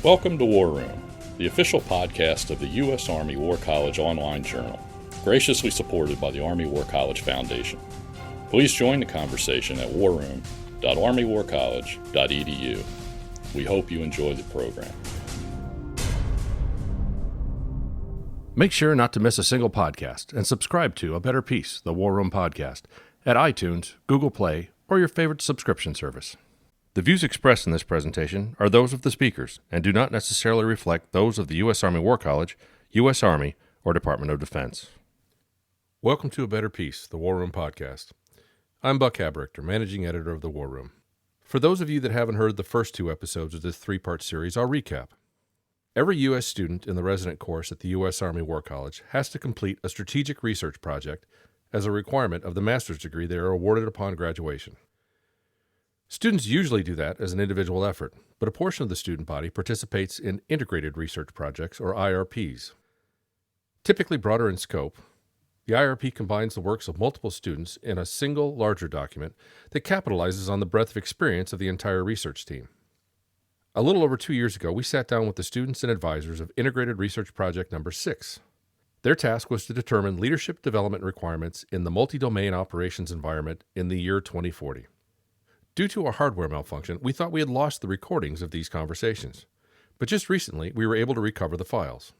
Welcome to War Room, the official podcast of the U.S. Army War College online journal, graciously supported by the Army War College Foundation. Please join the conversation at warroom.armywarcollege.edu. We hope you enjoy the program. Make sure not to miss a single podcast and subscribe to A Better Peace, the War Room podcast, at iTunes, Google Play, or your favorite subscription service. The views expressed in this presentation are those of the speakers and do not necessarily reflect those of the U.S. Army War College, U.S. Army, or Department of Defense. Welcome to A Better Peace, the War Room podcast. I'm Buck Habrichter, Managing Editor of the War Room. For those of you that haven't heard the first two episodes of this three-part series, I'll recap. Every U.S. student in the resident course at the U.S. Army War College has to complete a strategic research project as a requirement of the master's degree they are awarded upon graduation. Students usually do that as an individual effort, but a portion of the student body participates in integrated research projects, or IRPs. Typically broader in scope, the IRP combines the works of multiple students in a single, larger document that capitalizes on the breadth of experience of the entire research team. A little over 2 years ago, we sat down with the students and advisors of Integrated Research Project number 6. Their task was to determine leadership development requirements in the multi-domain operations environment in the year 2040. Due to a hardware malfunction, we thought we had lost the recordings of these conversations, but just recently we were able to recover the files.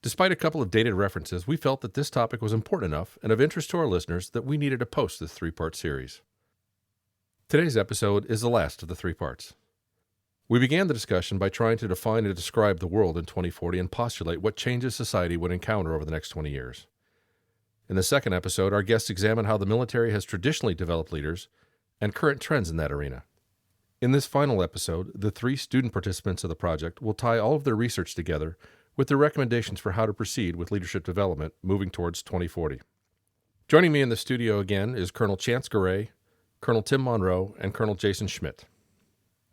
Despite a couple of dated references, we felt that this topic was important enough and of interest to our listeners that we needed to post this three-part series. Today's episode is the last of the three parts. We began the discussion by trying to define and describe the world in 2040 and postulate what changes society would encounter over the next 20 years. In the second episode, our guests examine how the military has traditionally developed leaders and current trends in that arena. In this final episode, the three student participants of the project will tie all of their research together with their recommendations for how to proceed with leadership development moving towards 2040. Joining me in the studio again is Colonel Chance Geray, Colonel Tim Monroe, and Colonel Jason Schmidt.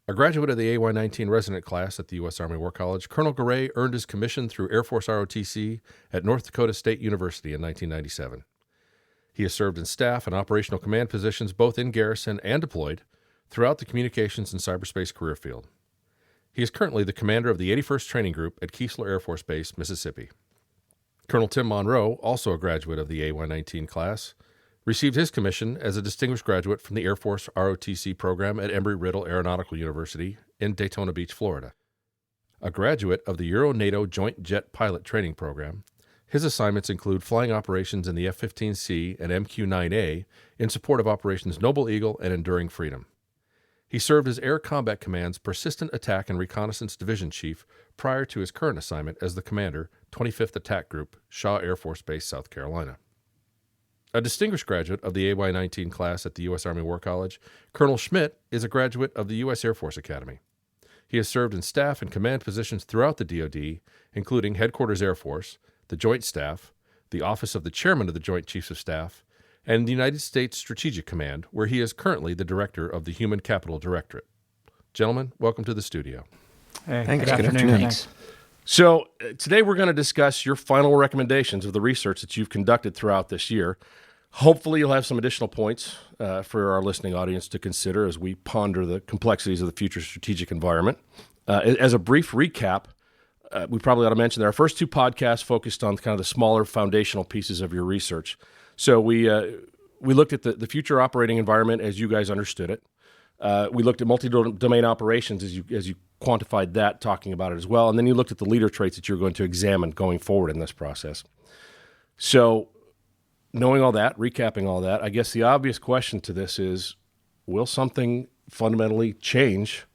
A graduate of the AY-19 resident class at the U.S. Army War College, Colonel Geray earned his commission through Air Force ROTC at North Dakota State University in 1997. He has served in staff and operational command positions both in garrison and deployed throughout the communications and cyberspace career field. He is currently the commander of the 81st Training Group at Keesler Air Force Base, Mississippi. Colonel Tim Monroe, also a graduate of the AY-19 class, received his commission as a distinguished graduate from the Air Force ROTC program at Embry-Riddle Aeronautical University in Daytona Beach, Florida. A graduate of the Euro-NATO Joint Jet Pilot Training Program, his assignments include flying operations in the F-15C and MQ-9A in support of Operations Noble Eagle and Enduring Freedom. He served as Air Combat Command's Persistent Attack and Reconnaissance Division Chief prior to his current assignment as the Commander, 25th Attack Group, Shaw Air Force Base, South Carolina. A distinguished graduate of the AY-19 class at the U.S. Army War College, Colonel Schmidt is a graduate of the U.S. Air Force Academy. He has served in staff and command positions throughout the DoD, including Headquarters Air Force, the Joint Staff, the Office of the Chairman of the Joint Chiefs of Staff, and the United States Strategic Command, where he is currently the Director of the Human Capital Directorate. Gentlemen, welcome to the studio. Hey, Thanks. Good afternoon. Thanks. So today we're going to discuss your final recommendations of the research that you've conducted throughout this year. Hopefully you'll have some additional points for our listening audience to consider as we ponder the complexities of the future strategic environment. As a brief recap, we probably ought to mention that our first two podcasts focused on kind of the smaller foundational pieces of your research. So we looked at the future operating environment as you guys understood it. We looked at multi-domain operations as you quantified that, talking about it as well. And then you looked at the leader traits that you're going to examine going forward in this process. So knowing all that, recapping all that, I guess the obvious question to this is, will something fundamentally change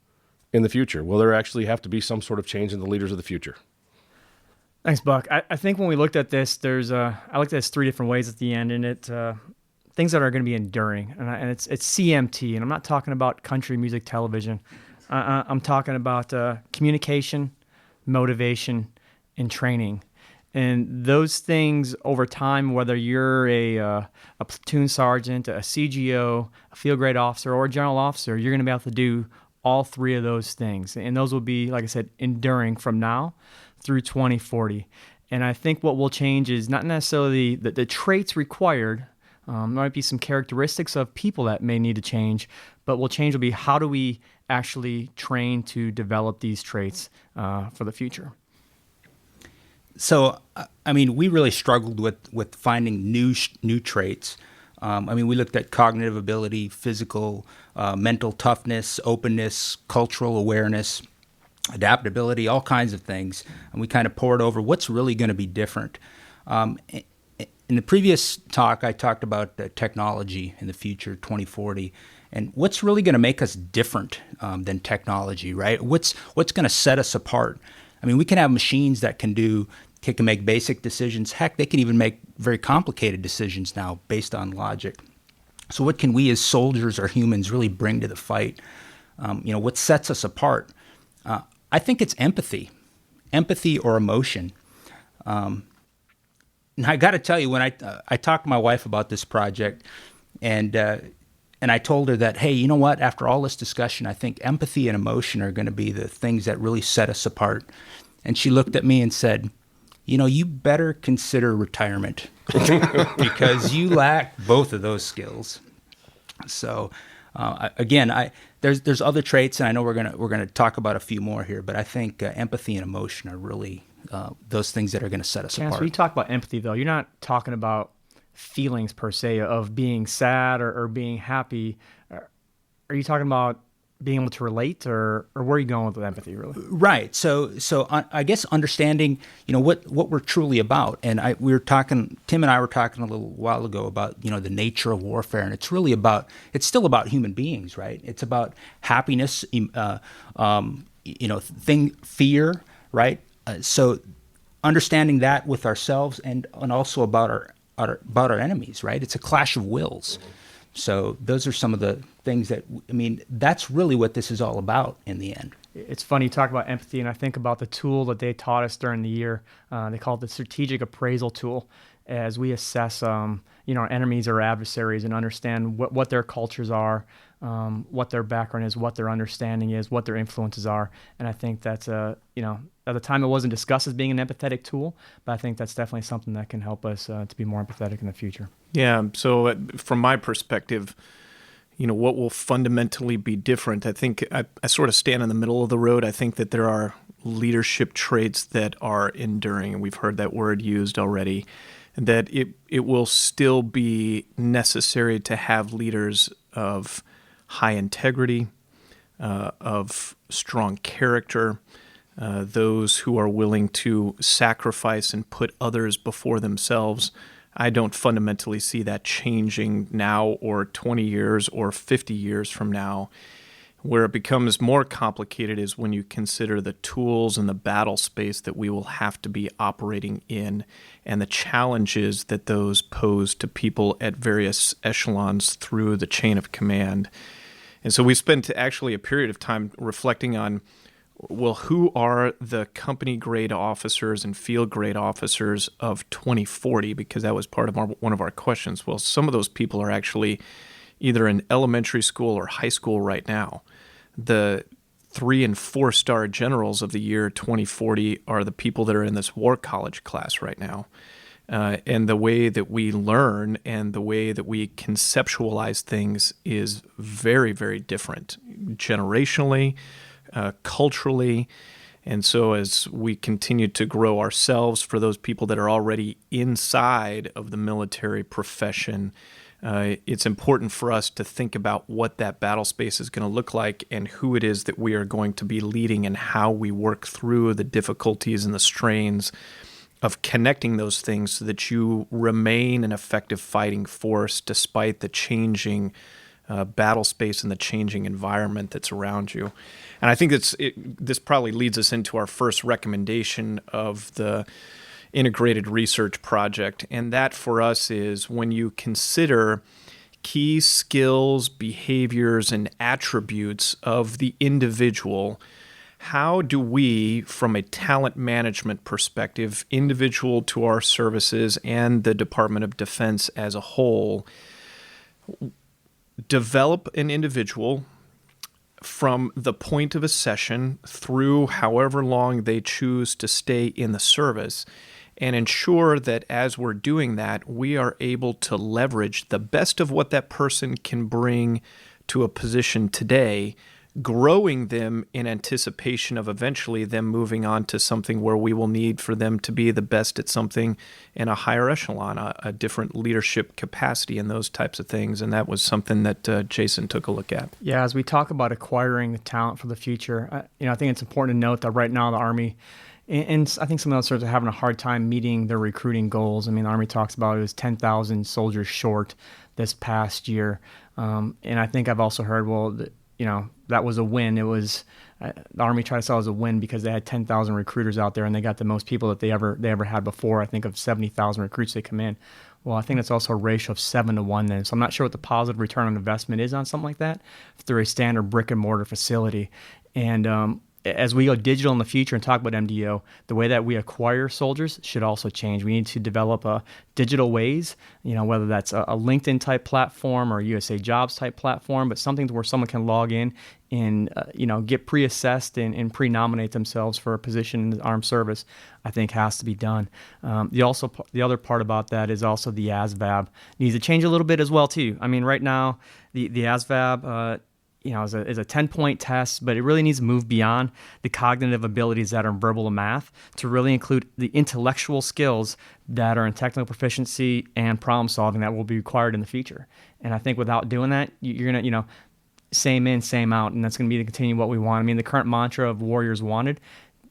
in the future? Will there actually have to be some sort of change in the leaders of the future? Thanks, Buck. I think when we looked at this, I looked at this three different ways at the end, and things that are going to be enduring, and it's CMT, and I'm not talking about country music television. I'm talking about communication, motivation, and training. And those things over time, whether you're a platoon sergeant, a CGO, a field grade officer, or a general officer, you're going to be able to do all three of those things. And those will be, like I said, enduring from now through 2040. And I think what will change is not necessarily the traits required, There might be some characteristics of people that may need to change, but what change will be how do we actually train to develop these traits for the future? So, we really struggled with finding new traits. We looked at cognitive ability, physical, mental toughness, openness, cultural awareness, adaptability, all kinds of things. And we kind of poured over what's really going to be different. In the previous talk, I talked about technology in the future, 2040, and what's really going to make us different than technology, right? What's going to set us apart? We can have machines that can make basic decisions. Heck, they can even make very complicated decisions now based on logic. So what can we as soldiers or humans really bring to the fight? What sets us apart? I think it's empathy or emotion. And I got to tell you, when I talked to my wife about this project, and I told her that, hey, you know what? After all this discussion, I think empathy and emotion are going to be the things that really set us apart. And she looked at me and said, you better consider retirement because you lack both of those skills. So, again, there's other traits, and I know we're gonna talk about a few more here, but I think empathy and emotion are really those things that are going to set us Chance, apart. when you talk about empathy, though, you're not talking about feelings per se of being sad or being happy. Are you talking about being able to relate, or where are you going with empathy, really? Right. So I guess understanding, what we're truly about. And Tim and I were talking a little while ago about, the nature of warfare, and it's still about human beings, right? It's about happiness, fear, right? So understanding that with ourselves and also about our enemies, right? It's a clash of wills. So those are some of the things that, that's really what this is all about in the end. It's funny you talk about empathy, and I think about the tool that they taught us during the year. They call it the strategic appraisal tool, as we assess, our enemies or adversaries and understand what their cultures are, what their background is, what their understanding is, what their influences are. And I think that's at the time it wasn't discussed as being an empathetic tool, but I think that's definitely something that can help us to be more empathetic in the future. Yeah. So from my perspective, what will fundamentally be different? I think I sort of stand in the middle of the road. I think that there are leadership traits that are enduring, and we've heard that word used already, and that it will still be necessary to have leaders of high integrity, of strong character, those who are willing to sacrifice and put others before themselves. I don't fundamentally see that changing now or 20 years or 50 years from now. Where it becomes more complicated is when you consider the tools and the battle space that we will have to be operating in and the challenges that those pose to people at various echelons through the chain of command. And so we spent actually a period of time reflecting on, well, who are the company-grade officers and field-grade officers of 2040? Because that was part of one of our questions. Well, some of those people are actually either in elementary school or high school right now. The 3- and 4-star generals of the year 2040 are the people that are in this war college class right now. And the way that we learn and the way that we conceptualize things is very, very different generationally, culturally. And so as we continue to grow ourselves for those people that are already inside of the military profession, it's important for us to think about what that battle space is going to look like and who it is that we are going to be leading and how we work through the difficulties and the strains of connecting those things so that you remain an effective fighting force despite the changing battle space and the changing environment that's around you. And I think this probably leads us into our first recommendation of the integrated research project. And that for us is when you consider key skills, behaviors, and attributes of the individual, how do we, from a talent management perspective, individual to our services and the Department of Defense as a whole, develop an individual from the point of a session through however long they choose to stay in the service, and ensure that as we're doing that, we are able to leverage the best of what that person can bring to a position today, growing them in anticipation of eventually them moving on to something where we will need for them to be the best at something in a higher echelon, a different leadership capacity and those types of things. And that was something that Jason took a look at. Yeah, as we talk about acquiring the talent for the future, I think it's important to note that right now the Army, and I think some of those are having a hard time meeting their recruiting goals. I mean, the Army talks about it was 10,000 soldiers short this past year. And I think I've also heard, that was a win. It was the Army tried to sell it as a win because they had 10,000 recruiters out there and they got the most people that they ever had before. I think of 70,000 recruits they come in. Well, I think that's also a ratio of 7 to 1 then. So I'm not sure what the positive return on investment is on something like that through a standard brick and mortar facility. And as we go digital in the future and talk about MDO, the way that we acquire soldiers should also change. We need to develop digital ways, whether that's a LinkedIn type platform or a USA Jobs type platform, but something where someone can log in and get pre-assessed and pre-nominate themselves for a position in the armed service, I think has to be done. The other part about that is also the ASVAB needs to change a little bit as well too. I mean, right now the ASVAB is a 10-point test, but it really needs to move beyond the cognitive abilities that are in verbal and math to really include the intellectual skills that are in technical proficiency and problem solving that will be required in the future. And I think without doing that, you're going to, same in, same out, and that's going to be to continue what we want. I mean, the current mantra of Warriors Wanted,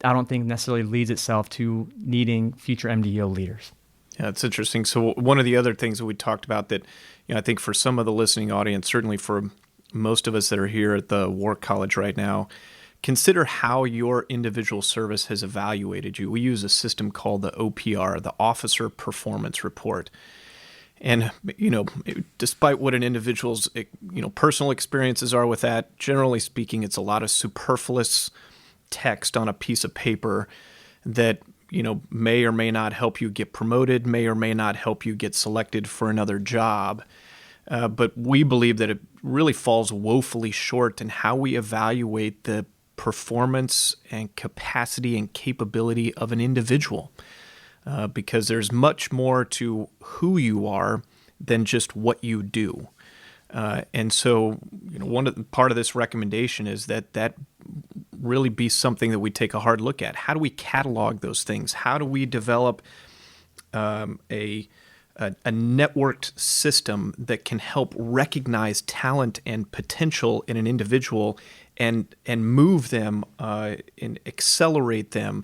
I don't think necessarily leads itself to needing future MDO leaders. Yeah, it's interesting. So one of the other things that we talked about that, I think for some of the listening audience, certainly for most of us that are here at the War College right now, consider how your individual service has evaluated you. We use a system called the OPR, the Officer Performance Report. And, despite what an individual's, personal experiences are with that, generally speaking, it's a lot of superfluous text on a piece of paper that, may or may not help you get promoted, may or may not help you get selected for another job. But we believe that it really falls woefully short in how we evaluate the performance and capacity and capability of an individual, because there's much more to who you are than just what you do. And so, part of this recommendation is that really be something that we take a hard look at. How do we catalog those things? How do we develop a networked system that can help recognize talent and potential in an individual and move them and accelerate them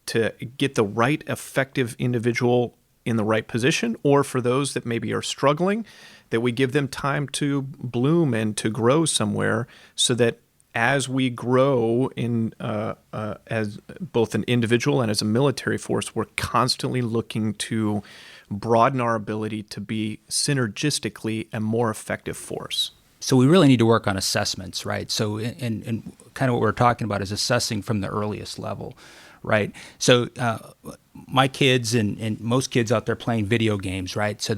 to get the right effective individual in the right position, or for those that maybe are struggling, that we give them time to bloom and to grow somewhere, so that as we grow in as both an individual and as a military force, we're constantly looking to broaden our ability to be synergistically a more effective force. So we really need to work on assessments, right? So and kind of what we're talking about is assessing from the earliest level, right? So my kids and most kids out there playing video games, right? So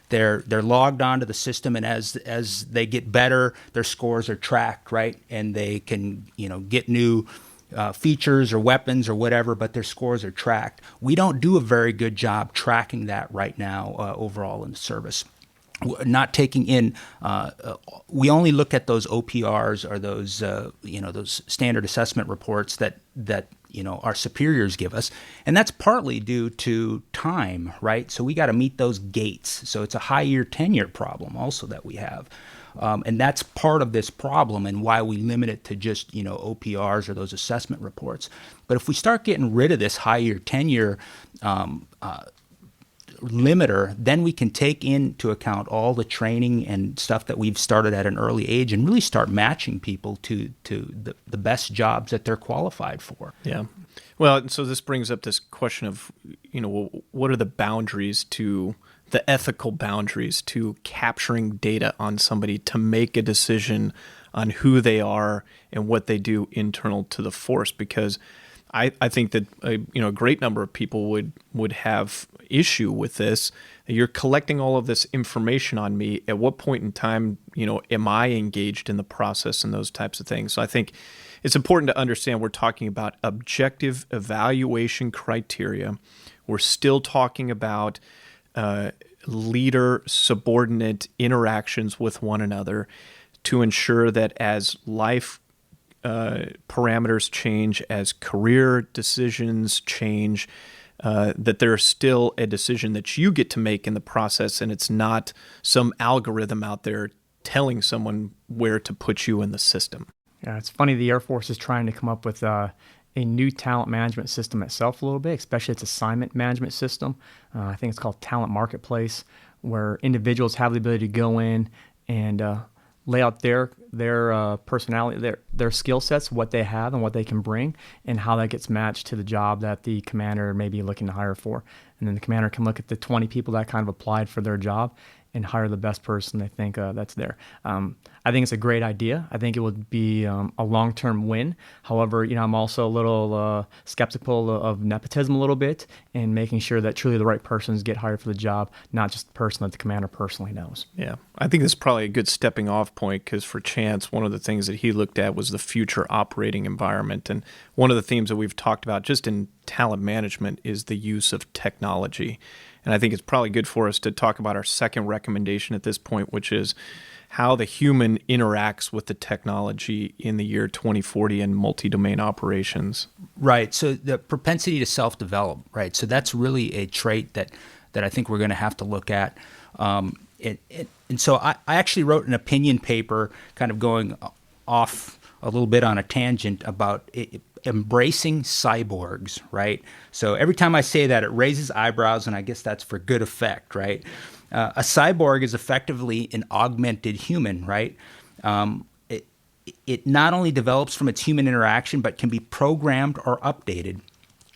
they're logged onto the system, and as they get better, their scores are tracked, right? And they can get new features or weapons or whatever, but their scores are tracked. We don't do a very good job tracking that right now overall in the service. Not taking in, we only look at those OPRs or those those standard assessment reports that our superiors give us, and that's partly due to time, right? So we got to meet those gates. So it's a high year tenure problem also that we have. And that's part of this problem and why we limit it to just, OPRs or those assessment reports. But if we start getting rid of this high year tenure limiter, then we can take into account all the training and stuff that we've started at an early age and really start matching people to the best jobs that they're qualified for. Yeah. Well, so this brings up this question of, what are the boundaries to the ethical boundaries to capturing data on somebody to make a decision on who they are and what they do internal to the force? Because I think that a great number of people would have issue with this. You're collecting all of this information on me. At what point in time, am I engaged in the process and those types of things? So I think it's important to understand we're talking about objective evaluation criteria. We're still talking about leader-subordinate interactions with one another to ensure that as life parameters change, as career decisions change, that there's still a decision that you get to make in the process, and it's not some algorithm out there telling someone where to put you in the system. Yeah, it's funny. The Air Force is trying to come up with a new talent management system itself a little bit, especially its assignment management system. I think it's called Talent Marketplace, where individuals have the ability to go in and lay out their personality, their skill sets, what they have and what they can bring, and how that gets matched to the job that the commander may be looking to hire for. And then the commander can look at the 20 people that kind of applied for their job and hire the best person they think that's there. I think it's a great idea. I think it would be a long-term win. However, I'm also a little skeptical of nepotism a little bit, and making sure that truly the right persons get hired for the job, not just the person that the commander personally knows. Yeah, I think this is probably a good stepping off point, because for Chance, one of the things that he looked at was the future operating environment. And one of the themes that we've talked about just in talent management is the use of technology. And I think it's probably good for us to talk about our second recommendation at this point, which is how the human interacts with the technology in the year 2040 in multi-domain operations. Right. So the propensity to self-develop, right? So that's really a trait that I think we're going to have to look at. And so I actually wrote an opinion paper kind of going off a little bit on a tangent about embracing cyborgs, right? So every time I say that, it raises eyebrows, and I guess that's for good effect, right? A cyborg is effectively an augmented human, right? It not only develops from its human interaction, but can be programmed or updated,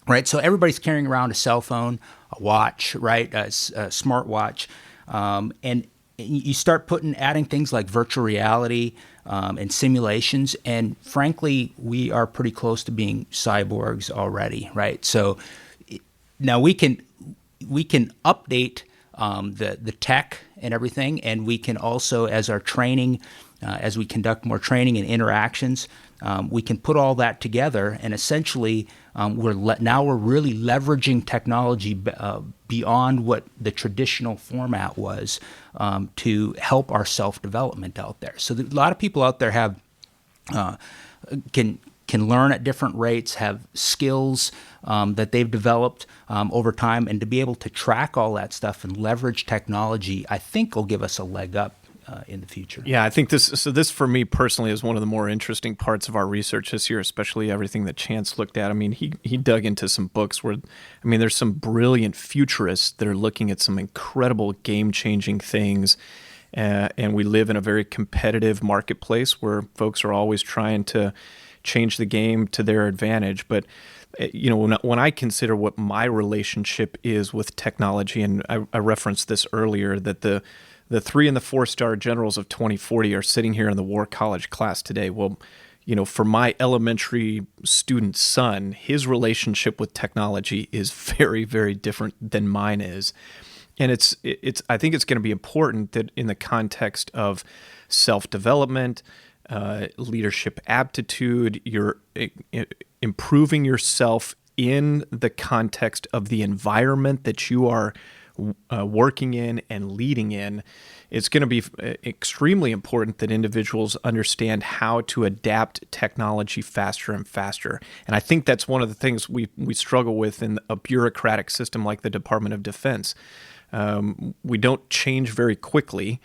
right? So everybody's carrying around a cell phone, a watch, right? A smartwatch, and you start adding things like virtual reality and simulations, and frankly, we are pretty close to being cyborgs already, right? So now we can update the tech and everything, and we can also, as our training, as we conduct more training and interactions, we can put all that together, and essentially we're really leveraging technology beyond what the traditional format was to help our self-development out there. So a lot of people out there have can learn at different rates, have skills that they've developed over time, and to be able to track all that stuff and leverage technology, I think will give us a leg up in the future. Yeah, I think this for me personally is one of the more interesting parts of our research this year, especially everything that Chance looked at. I mean, he dug into some books where, there's some brilliant futurists that are looking at some incredible game-changing things. And we live in a very competitive marketplace where folks are always trying to change the game to their advantage. But when I consider what my relationship is with technology, and I referenced this earlier, that the 3- and 4-star generals of 2040 are sitting here in the War College class today. Well, for my elementary student son, his relationship with technology is very, very different than mine is. And I think it's going to be important that in the context of self-development, leadership aptitude, you're improving yourself in the context of the environment that you are working in and leading in. It's going to be extremely important that individuals understand how to adapt technology faster and faster. And I think that's one of the things we struggle with in a bureaucratic system like the Department of Defense. We don't change very quickly.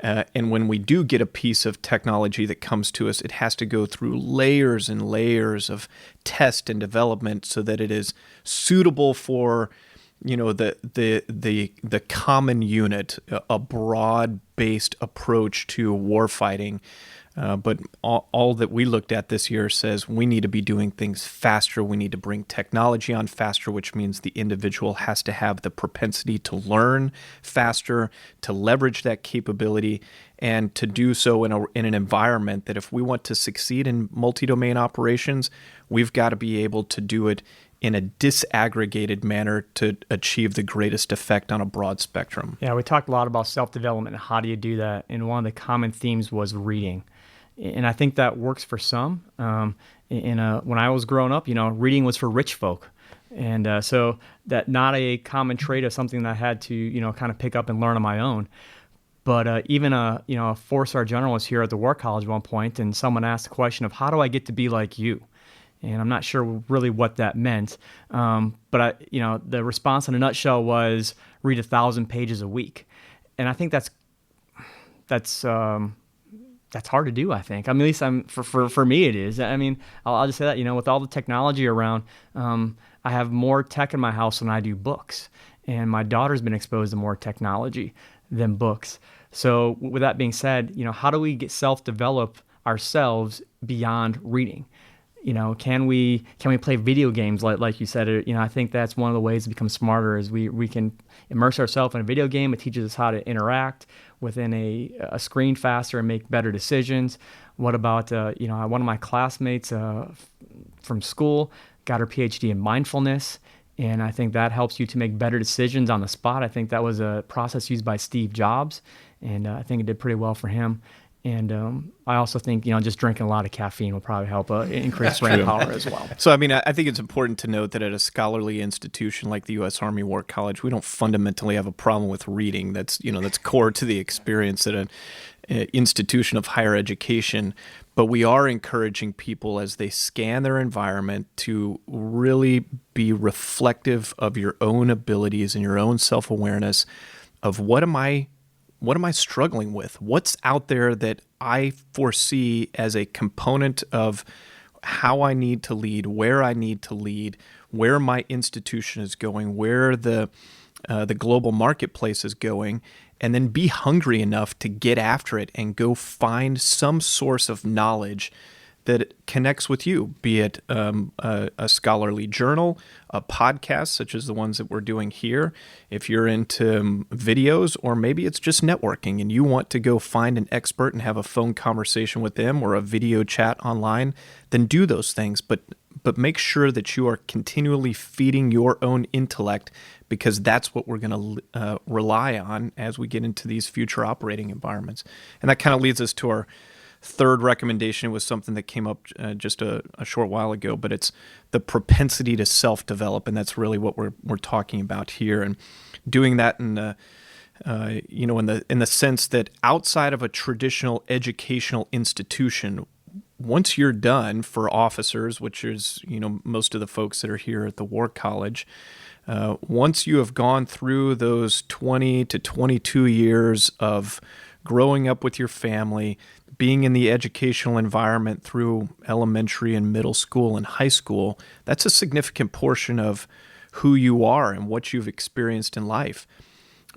And when we do get a piece of technology that comes to us, it has to go through layers and layers of test and development so that it is suitable for the common unit, a broad-based approach to warfighting. But all that we looked at this year says we need to be doing things faster. We need to bring technology on faster, which means the individual has to have the propensity to learn faster, to leverage that capability, and to do so in an environment that if we want to succeed in multi-domain operations, we've got to be able to do it in a disaggregated manner to achieve the greatest effect on a broad spectrum. Yeah, we talked a lot about self-development and how do you do that, and one of the common themes was reading. And I think that works for some. When I was growing up, reading was for rich folk. And so that not a common trait of something that I had to, kind of pick up and learn on my own. But even a 4-star general was here at the War College at one point, and someone asked the question of, how do I get to be like you? And I'm not sure really what that meant. But the response in a nutshell was read 1,000 pages a week. And I think that's hard to do, I think. I mean, at least for me it is. I mean, I'll just say that, with all the technology around, I have more tech in my house than I do books. And my daughter's been exposed to more technology than books. So with that being said, how do we self-develop ourselves beyond reading? Can we play video games like you said? I think that's one of the ways to become smarter is we can immerse ourselves in a video game. It teaches us how to interact within a screen faster and make better decisions. What about one of my classmates from school got her PhD in mindfulness, and I think that helps you to make better decisions on the spot. I think that was a process used by Steve Jobs, and I think it did pretty well for him. And I also think, just drinking a lot of caffeine will probably help increase brain power as well. So, I mean, I think it's important to note that at a scholarly institution like the U.S. Army War College, we don't fundamentally have a problem with reading. That's core to the experience at an institution of higher education. But we are encouraging people as they scan their environment to really be reflective of your own abilities and your own self-awareness of what am I struggling with? What's out there that I foresee as a component of how I need to lead, where I need to lead, where my institution is going, where the global marketplace is going, and then be hungry enough to get after it and go find some source of knowledge that connects with you, be it a scholarly journal, a podcast such as the ones that we're doing here, if you're into videos, or maybe it's just networking and you want to go find an expert and have a phone conversation with them or a video chat online, then do those things. But make sure that you are continually feeding your own intellect, because that's what we're going to rely on as we get into these future operating environments. And that kind of leads us to our third recommendation. It was something that came up just a short while ago, but it's the propensity to self-develop, and that's really what we're talking about here. And doing that in the in the sense that outside of a traditional educational institution, once you're done for officers, which is most of the folks that are here at the War College, once you have gone through those 20 to 22 years of growing up with your family, being in the educational environment through elementary and middle school and high school, that's a significant portion of who you are and what you've experienced in life.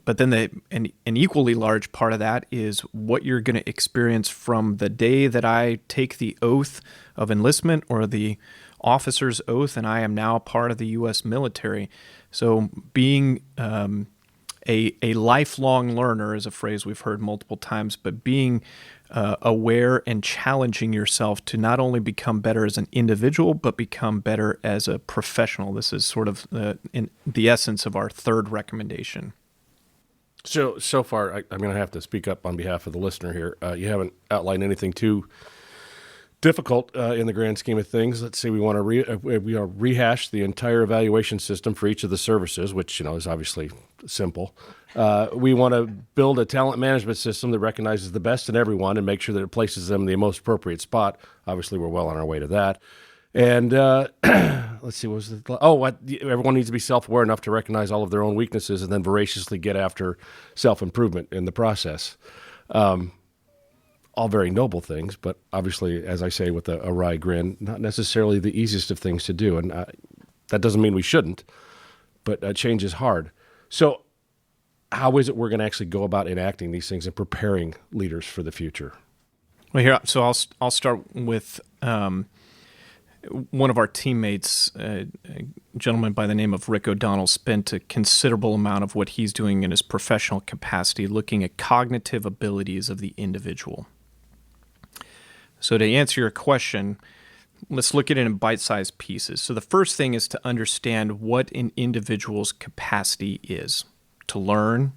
But then an equally large part of that is what you're going to experience from the day that I take the oath of enlistment or the officer's oath, and I am now part of the U.S. military. So being a lifelong learner is a phrase we've heard multiple times, but being aware and challenging yourself to not only become better as an individual, but become better as a professional. This is sort of in the essence of our third recommendation. So far, I'm going to have to speak up on behalf of the listener here. You haven't outlined anything too difficult in the grand scheme of things. Let's say we want to rehash the entire evaluation system for each of the services, which is obviously simple. We want to build a talent management system that recognizes the best in everyone and make sure that it places them in the most appropriate spot. Obviously, we're well on our way to that. And let's see, everyone needs to be self-aware enough to recognize all of their own weaknesses and then voraciously get after self-improvement in the process. All very noble things, but obviously, as I say with a wry grin, not necessarily the easiest of things to do. And that doesn't mean we shouldn't, but change is hard. So how is it we're going to actually go about enacting these things and preparing leaders for the future? Well, here, so I'll start with one of our teammates, a gentleman by the name of Rick O'Donnell, spent a considerable amount of what he's doing in his professional capacity looking at cognitive abilities of the individual. So to answer your question, let's look at it in bite-sized pieces. So the first thing is to understand what an individual's capacity is to learn,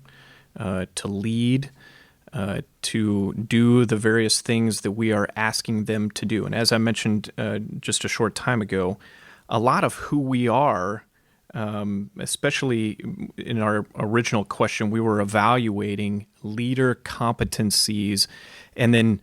to lead, to do the various things that we are asking them to do. And as I mentioned just a short time ago, a lot of who we are, especially in our original question, we were evaluating leader competencies and then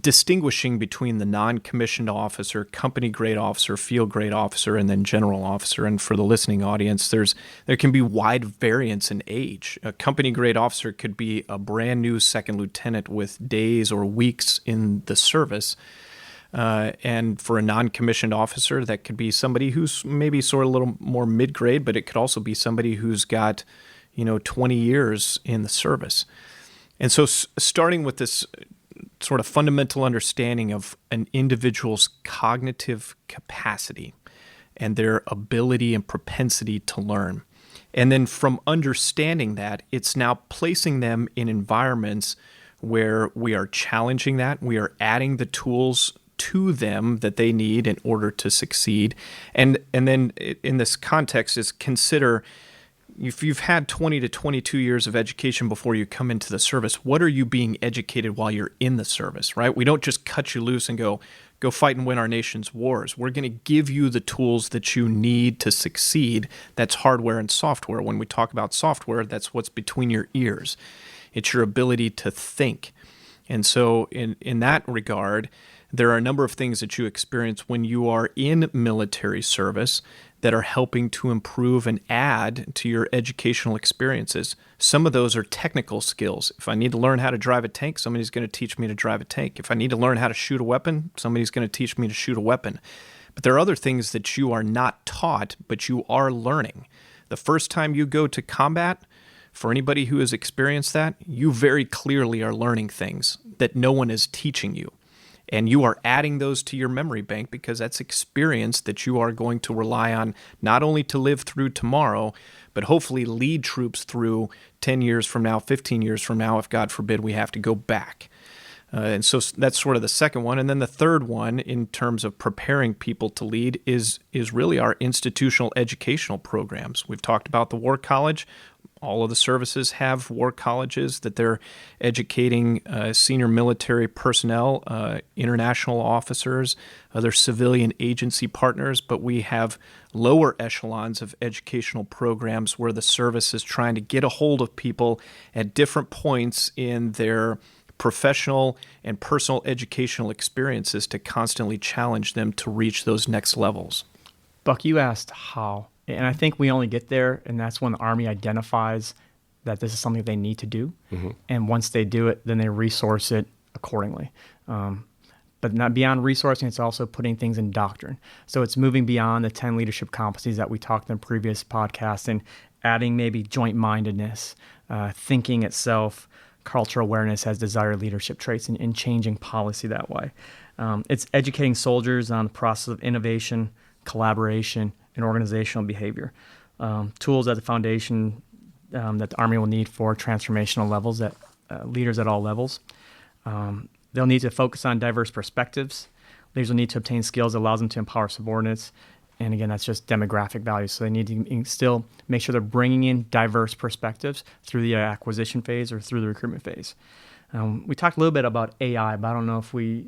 distinguishing between the non-commissioned officer, company grade officer, field grade officer, and then general officer. And for the listening audience, there can be wide variance in age. A company grade officer could be a brand new second lieutenant with days or weeks in the service. And for a non-commissioned officer, that could be somebody who's maybe sort of a little more mid-grade, but it could also be somebody who's got, 20 years in the service. And so starting with this sort of fundamental understanding of an individual's cognitive capacity and their ability and propensity to learn. And then from understanding that, it's now placing them in environments where we are challenging that, we are adding the tools to them that they need in order to succeed. And then in this context is consider, if you've had 20 to 22 years of education before you come into the service, what are you being educated while you're in the service, right? We don't just cut you loose and go fight and win our nation's wars. We're going to give you the tools that you need to succeed. That's hardware and software. When we talk about software, that's what's between your ears. It's your ability to think. And so in that regard, there are a number of things that you experience when you are in military service that are helping to improve and add to your educational experiences. Some of those are technical skills. If I need to learn how to drive a tank, somebody's going to teach me to drive a tank. If I need to learn how to shoot a weapon, somebody's going to teach me to shoot a weapon. But there are other things that you are not taught, but you are learning. The first time you go to combat, for anybody who has experienced that, you very clearly are learning things that no one is teaching you. And you are adding those to your memory bank because that's experience that you are going to rely on not only to live through tomorrow, but hopefully lead troops through 10 years from now, 15 years from now, if God forbid we have to go back. And so that's sort of the second one. And then the third one in terms of preparing people to lead is really our institutional educational programs. We've talked about the War College. All of the services have war colleges that they're educating senior military personnel, international officers, other civilian agency partners, but we have lower echelons of educational programs where the service is trying to get a hold of people at different points in their professional and personal educational experiences to constantly challenge them to reach those next levels. Buck, you asked how. And I think we only get there, and that's when the Army identifies that this is something they need to do. Mm-hmm. And once they do it, then they resource it accordingly. But not beyond resourcing, it's also putting things in doctrine. So it's moving beyond the 10 leadership competencies that we talked in the previous podcast and adding maybe joint-mindedness, thinking itself, cultural awareness as desired leadership traits, and changing policy that way. It's educating soldiers on the process of innovation, collaboration, and organizational behavior. Tools at the foundation that the Army will need for transformational levels, that leaders at all levels. They'll need to focus on diverse perspectives. Leaders will need to obtain skills that allows them to empower subordinates. And again, that's just demographic values. So they need to still make sure they're bringing in diverse perspectives through the acquisition phase or through the recruitment phase. We talked a little bit about AI, but I don't know if we